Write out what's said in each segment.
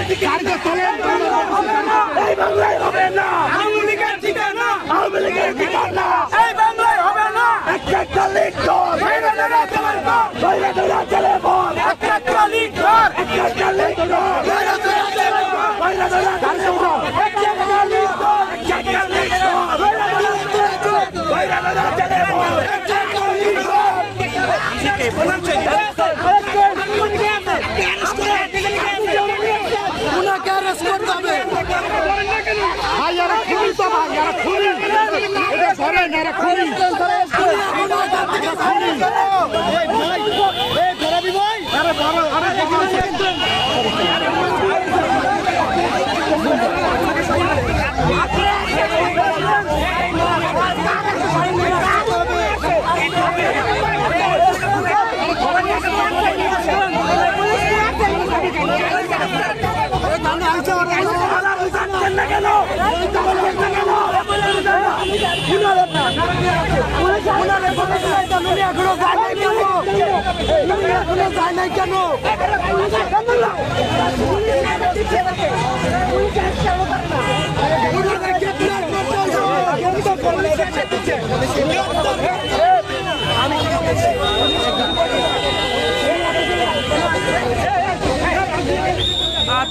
এই বাংলায় হবে না আওয়ামী লীগের ঠিকানা, আওয়ামী লীগের ঠিকানা এই বাংলায় হবে না। একটা লিগ কর, বাইরে ধরে চলে বল, বাইরে ধরে চলে বল, একটা লিগ কর, একটা লিগ কর, বাইরে ধরে চলে বল, বাইরে ধরে চলে বল, একটা লিগ কর, একটা লিগ কর, বাইরে ধরে চলে বল, বাইরে ধরে চলে বল, একটা লিগ কর। ঠিকই বলেছেন। উনাকে অ্যারেস্ট করতে হবে। ভাই এরা খুনি তো, ভাই এরা খুনি, এটা ধরেন এরা খুনি।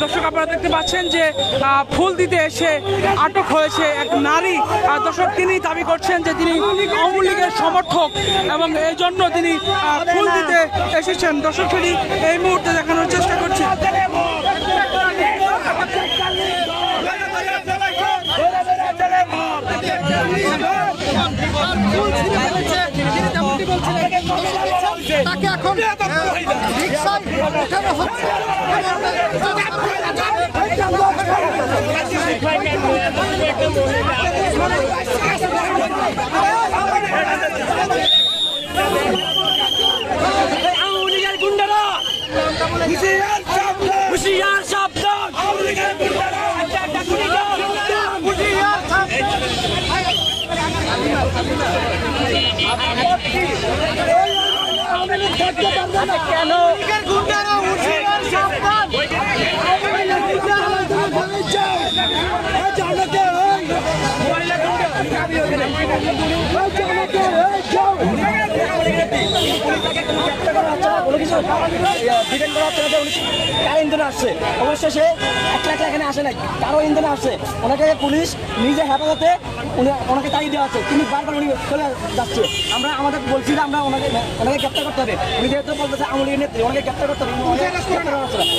দর্শক আপনারা দেখতে পাচ্ছেন যে ফুল দিতে এসে আটক হয়েছে এক নারী। দর্শক তিনি দাবি করছেন যে তিনি আওয়ামী লীগের সমর্থক এবং এই জন্য তিনি ফুল দিতে এসেছেন। দর্শক তিনি এই মুহূর্তে দেখানোর চেষ্টা করছেন। তাকে এখন রিকশায় উঠানো হচ্ছে। আওয়ামী লীগের গুন্ডারা হুঁশিয়ার সাবধান, আওয়ামী লীগের গুন্ডারা কেন গুন্ডারা হুঁশিয়ার সাবধান। আসছে অবশ্যই সে একলা এখানে আসে নাই, কারো ইন্ধনে আসছে। ওনাকে পুলিশ নিজে হেফাজতে ওনাকে তাই দেওয়া আছে, তিনি বারবার উনি চলে যাচ্ছে। আমরা আমাদের বলছি যে আমরা ওনাকে গ্রেপ্তার করতে হবে। উনি যেহেতু বলতেছে আওয়ামী লীগের নেত্রী, ওনাকে গ্রেপ্তার করতে হবে।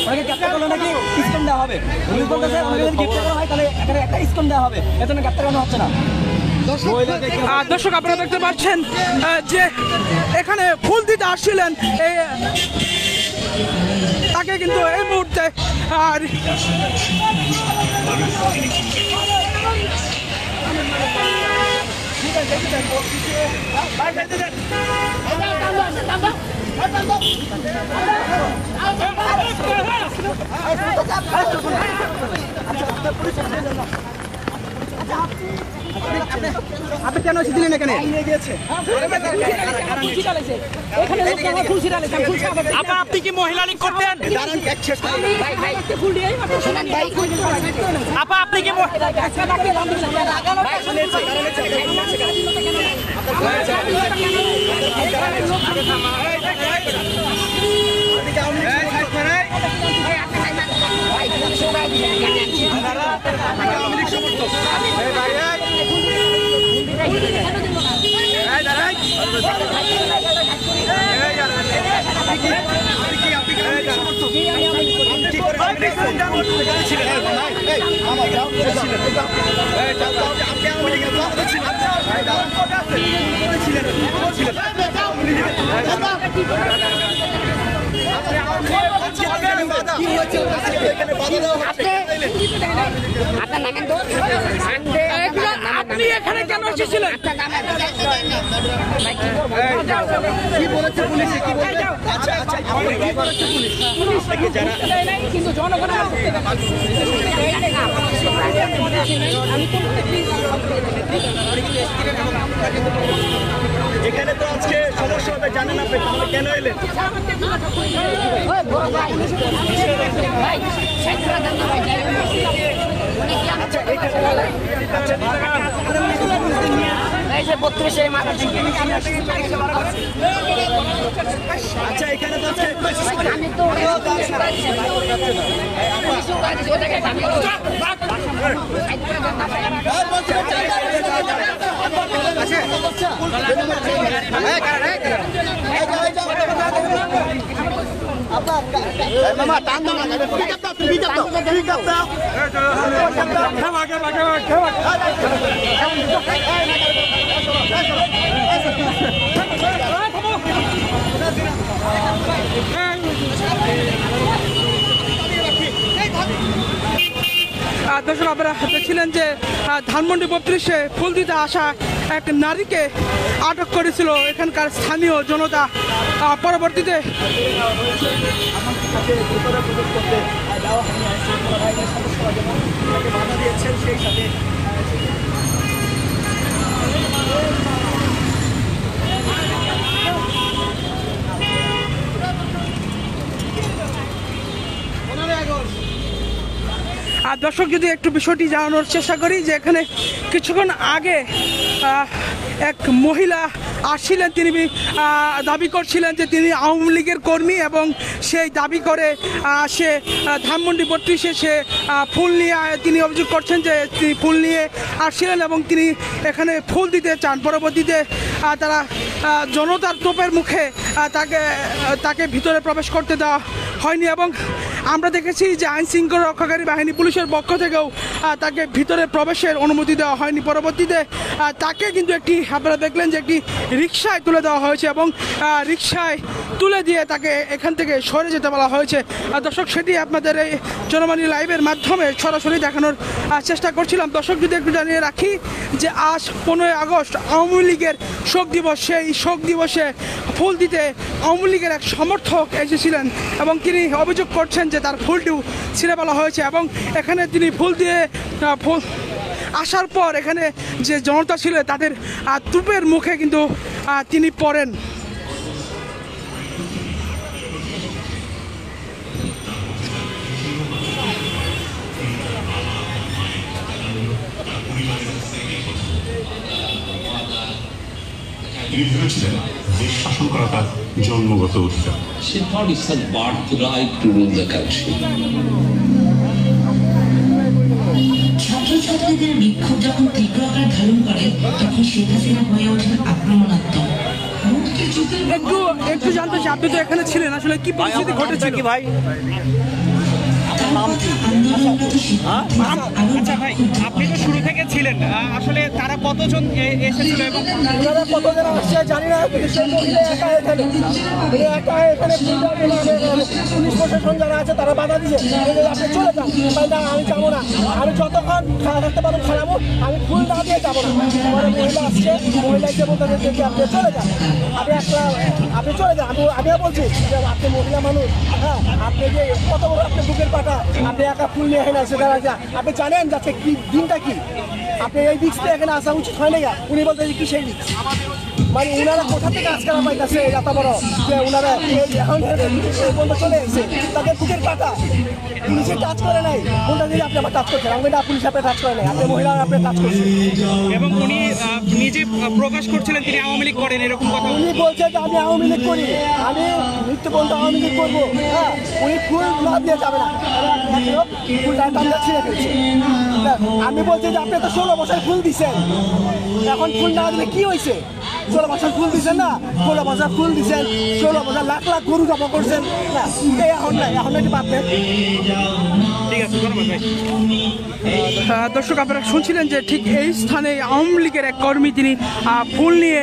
ওনাকে গ্রেপ্তার করলে নাকি ইস্কন দেওয়া হবে। উনি বলতেছে ওনাকে যদি গ্রেপ্তার করা হয় তাহলে এখানে একটা ইস্কন দেওয়া হবে, এজন্য গ্রেপ্তার করানো হচ্ছে না। দর্শক আপনারা দেখতে পাচ্ছেন যে এখানে ফুল দিতে আসছিলেন তাকে কিন্তু এই মুহূর্তে আর আপনি কেন এসেছিলেন এখানে? আপনি কি মহিলা লীগ করতেন? আপা আপনি কি আপনি এখানে কেন এসেছিলেন? কি বলেছে পুলিশে? কি বলছে? আচ্ছা আচ্ছা কি বলেছে পুলিশ? কিন্তু জনগণের এখানে তো আজকে সমস্যা হবে জানেন আপনি, তাহলে কেন এলেন? আচ্ছা এখানে দর্শক আপনারা দেখছিলেন যে ধানমন্ডি 32-এ ফুল দিতে আসা এক নারীকে আটক করেছিল এখানকার স্থানীয় জনতা। পরবর্তীতে আর দর্শক যদি একটু বিষয়টি জানানোর চেষ্টা করি যে এখানে কিছুক্ষণ আগে এক মহিলা আসছিলেন, তিনি দাবি করছিলেন যে তিনি আওয়ামী লীগের কর্মী এবং সেই দাবি করে সে ধানমন্ডি 32-এ সে ফুল নিয়ে তিনি অভিযোগ করছেন যে তিনি ফুল নিয়ে আসছিলেন এবং তিনি এখানে ফুল দিতে চান। পরবর্তীতে তারা জনতার তোপের মুখে তাকে ভিতরে প্রবেশ করতে দেওয়া হয়নি এবং আমরা দেখেছি যে আইন শৃঙ্খলা রক্ষাকারী বাহিনী পুলিশের পক্ষ থেকেও তাকে ভিতরে প্রবেশের অনুমতি দেওয়া হয়নি। পরবর্তীতে তাকে কিন্তু আপনারা দেখলেন যে একটি রিকশায় তুলে দেওয়া হয়েছে এবং রিকশায় তুলে দিয়ে তাকে এখান থেকে সরে যেতে বলা হয়েছে। দর্শক সেটি আপনাদের এই জনবাণী লাইভের মাধ্যমে সরাসরি দেখানোর চেষ্টা করছিলাম। দর্শক যদি একটু জানিয়ে রাখি যে আজ 15 আগস্ট আওয়ামী লীগের শোক দিবস। সেই শোক দিবসে ফুল দিতে আওয়ামী লীগের এক সমর্থক এসেছিলেন এবং তিনি অভিযোগ করছেন যে তার ফুলটিও ছিঁড়ে ফেলা হয়েছে এবং এখানে তিনি ফুল দিয়ে আসার পর এখানে যে জনতা ছিল তাদের তুপের মুখে কিন্তু তিনি পড়েন। তিনি ভেবেছিলেন দেশ শাসন করা তার জন্মগত অধিকার। She thought it's her birthright to rule the country. ছাত্রছাত্রীদের বিক্ষোভ যখন তীব্র আকার ধারণ করে তখন শেখ হাসিনা হয়ে ওঠেন আক্রমণাত্মক। একটু জানতে চাই, আপনি তো এখানে ছিলেন, আসলে কি পরিস্থিতি ঘটেছে কি ভাই? আচ্ছা ভাই, আপনি তো শুরু থেকে ছিলেন, আসলে তারা কতজন এসেছিল এবং কতজন আসছে জানি না, পুলিশ প্রশাসন যারা আছে তারা বাধা দিচ্ছে, আপনি চলে যান। আমি যাবো না, আমি যতক্ষণ থাকতে পারবো খারাপো, আমি ফুল না দিয়ে যাবো না। আমার মহিলা আসছে, মহিলা এসে বলতে দেখি আপনি চলে যান, আপনি চলে যান। আমিও বলছি যে আপনি মহিলা মানুষ, হ্যাঁ আপনি যে কত বড় আপনি বুকের পাটা, আপনি একা ফুল নিয়ে এখানে আসছে, আপনি জানেন যাচ্ছে কি দিনটা কি, আপনি এই রিক্সটা এখানে আসা উচিত হয় না। উনি বলতে কি সেই রিক্স, মানে ওনারা কোথা থেকে আজকাল পাইতেছে এত বড় যে ওনারা এখন পর্যন্ত চলে এসেছে, তাদের বুকের পাটা পুলিশে টাচ করে নাই। কোনটা দিয়ে আপনি আমার টাচ করছেন? আমি না, পুলিশ আপনি টাচ করে নাই, আপনি মহিলা আপনি টাচ করছেন। এবং উনি নিজে প্রকাশ করছিলেন তিনি আওয়ামী লীগ করেন, এরকম কথা উনি বলছে যে আমি আওয়ামী লীগ করি, আমি মৃত্যু পর্যন্ত আওয়ামী লীগ করবো। হ্যাঁ, উনি ফুল না দিয়ে যাবে না, ফুলটা আমরা ছিঁড়ে ফেলছি। আমি বলছি যে আপনি তো 16 বছর ফুল দিচ্ছেন, এখন ফুল না দিলে কি হয়েছে? 16 বছর ফুল দিচ্ছেন না, 16 বছর ফুল দিচ্ছেন, 16 বছর লাখ লাখ গরু জমা করছেন না, এখন নাই, এখন নাকি বাদ দেন। ঠিক আছে, ধন্যবাদ ভাই। দর্শক আপনারা শুনছিলেন যে ঠিক এই স্থানে আওয়ামী লীগের এক কর্মী তিনি ফুল নিয়ে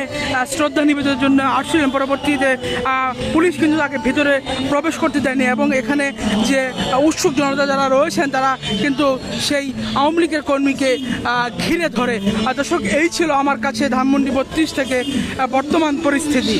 শ্রদ্ধা নিবেদনের জন্য আসছিলেন। পরবর্তীতে পুলিশ কিন্তু তাকে ভিতরে প্রবেশ করতে দেয়নি এবং এখানে যে উৎসুক জনতা যারা রয়েছেন তারা কিন্তু সেই আওয়ামী লীগের কর্মীকে ঘিরে ধরে। দর্শক এই ছিল আমার কাছে ধানমন্ডি 32 থেকে বর্তমান পরিস্থিতি।